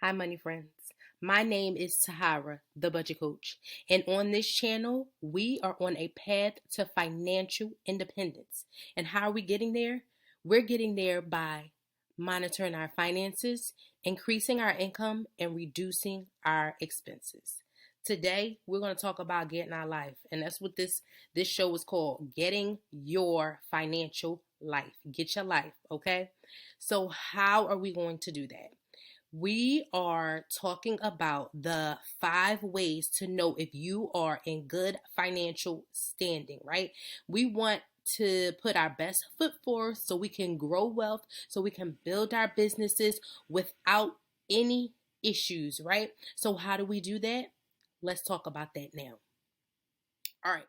Hi, money friends. My name is Tahara, the budget coach. And on this channel, we are on a path to financial independence. And how are we getting there? We're getting there by monitoring our finances, increasing our income, and reducing our expenses. Today, we're going to talk about getting our life. And that's what this show is called, Getting Your Financial Life. Get your life, okay? So how are we going to do that? We are talking about the 5 ways to know if you are in good financial standing, right? We want to put our best foot forward so we can grow wealth, so we can build our businesses without any issues, right? So, how do we do that? Let's talk about that now. All right.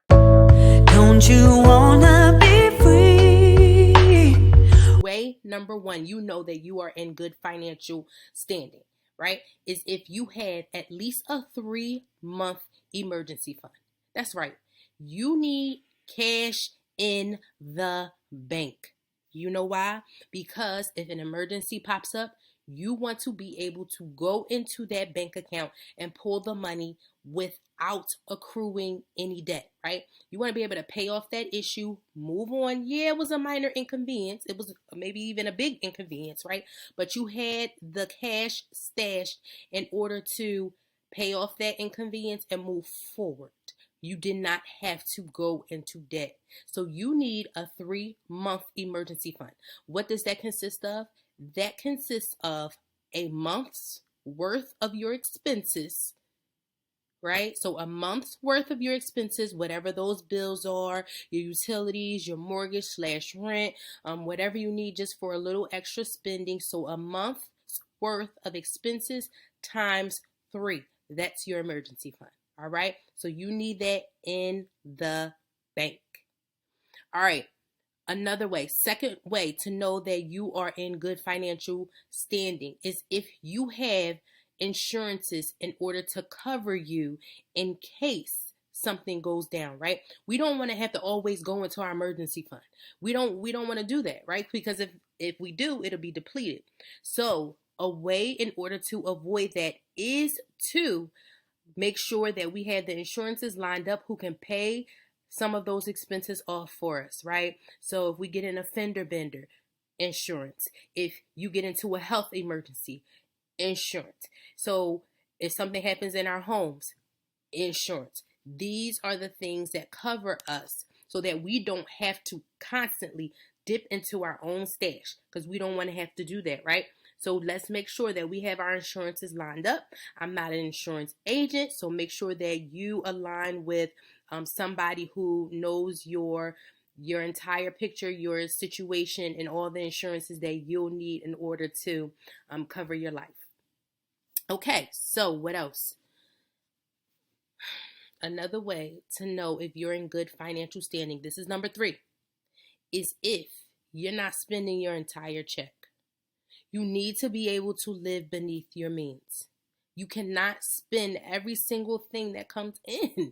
Don't you wanna be free? Way number one, you know that you are in good financial standing, right? Is if you had at least a 3-month emergency fund. That's right. You need cash in the bank. You know why? Because if an emergency pops up, you want to be able to go into that bank account and pull the money without accruing any debt, right? You want to be able to pay off that issue, move on. Yeah, it was a minor inconvenience. It was maybe even a big inconvenience, right? But you had the cash stashed in order to pay off that inconvenience and move forward. You did not have to go into debt. So you need a 3-month emergency fund. What does that consist of? That consists of a month's worth of your expenses, right? So a month's worth of your expenses, whatever those bills are, your utilities, your mortgage slash rent, whatever you need just for a little extra spending. So a month's worth of expenses times 3. That's your emergency fund. All right. So you need that in the bank. All right. Another way, second way to know that you are in good financial standing is if you have insurances in order to cover you in case something goes down, right? We don't want to have to always go into our emergency fund. We don't want to do that, right? Because if we do, it'll be depleted. So, a way in order to avoid that is to make sure that we have the insurances lined up who can pay some of those expenses off for us, right? So if we get in a fender bender, insurance. If you get into a health emergency, insurance. So if something happens in our homes, insurance. These are the things that cover us so that we don't have to constantly dip into our own stash because we don't want to have to do that, right? So let's make sure that we have our insurances lined up. I'm not an insurance agent, so make sure that you align with somebody who knows your entire picture, your situation, and all the insurances that you'll need in order to cover your life. Okay, so what else? Another way to know if you're in good financial standing, this is number 3, is if you're not spending your entire check. You need to be able to live beneath your means. You cannot spend every single thing that comes in.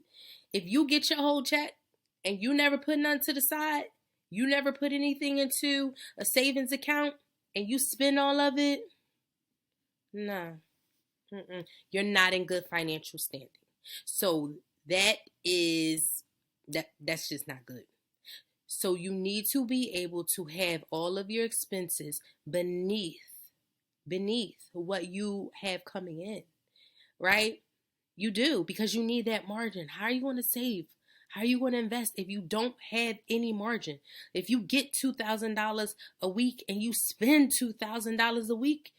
If you get your whole check and you never put none to the side, you never put anything into a savings account, and you spend all of it, nah, you're not in good financial standing. So that's just not good. So you need to be able to have all of your expenses beneath what you have coming in, right? You do, because you need that margin. How are you going to save? How are you going to invest if you don't have any margin? If you get $2,000 a week and you spend $2,000 a week,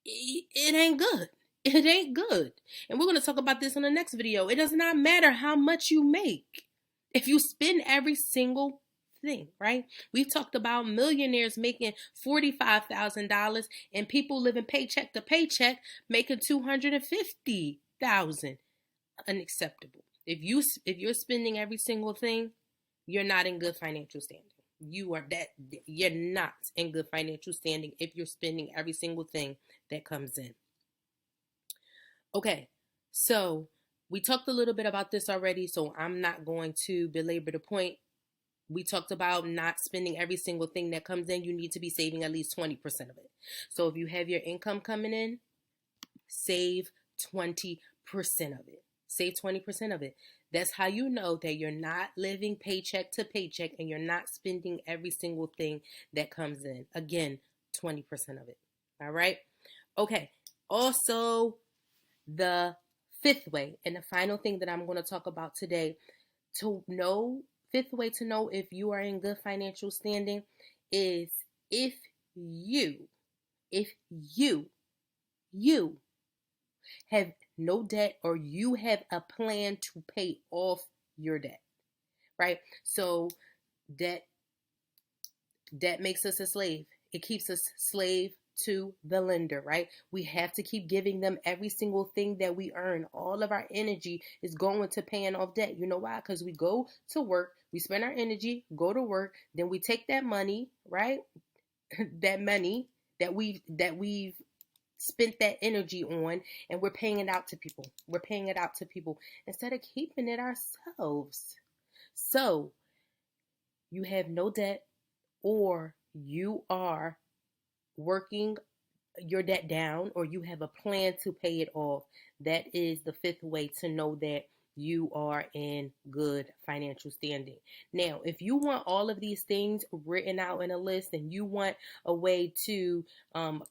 it ain't good. It ain't good. And we're going to talk about this in the next video. It does not matter how much you make if you spend every single thing, right? We've talked about millionaires making $45,000 and people living paycheck to paycheck making $250,000. Unacceptable. If you're spending every single thing, you're not in good financial standing. You're not in good financial standing if you're spending every single thing that comes in. Okay, so we talked a little bit about this already, so I'm not going to belabor the point. We talked about not spending every single thing that comes in. You need to be saving at least 20% of it. So if you have your income coming in, save 20% of it. Save 20% of it. That's how you know that you're not living paycheck to paycheck and you're not spending every single thing that comes in. Again, 20% of it. All right? Okay. Also, the fifth way, and the final thing that I'm going to talk about today, fifth way to know if you are in good financial standing is if you have no debt or you have a plan to pay off your debt, right? So debt makes us a slave. It keeps us slave to the lender, right? We have to keep giving them every single thing that we earn. All of our energy is going to paying off debt. You know why? Because we go to work, we spend our energy, go to work, then we take that money, right? that money that we've spent that energy on, and we're paying it out to people. We're paying it out to people instead of keeping it ourselves. So you have no debt, or you are working your debt down, or you have a plan to pay it off. That is the fifth way to know that you are in good financial standing. Now, if you want all of these things written out in a list and you want a way to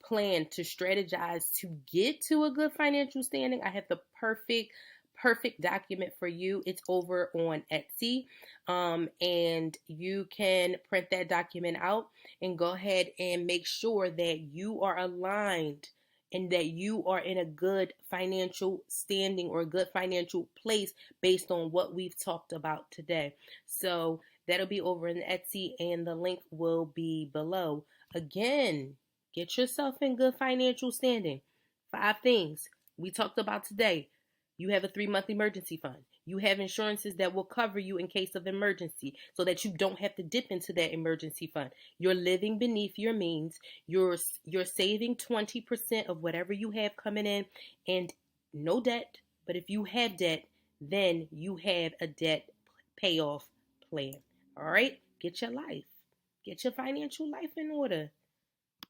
plan, to strategize to get to a good financial standing, I have the perfect document for you. It's over on Etsy, and you can print that document out and go ahead and make sure that you are aligned and that you are in a good financial standing or a good financial place based on what we've talked about today. So that'll be over in Etsy, and the link will be below. Again, get yourself in good financial standing. 5 things we talked about today. You have a 3-month emergency fund. You have insurances that will cover you in case of emergency so that you don't have to dip into that emergency fund. You're living beneath your means. You're saving 20% of whatever you have coming in, and no debt. But if you have debt, then you have a debt payoff plan. All right? Get your financial life in order.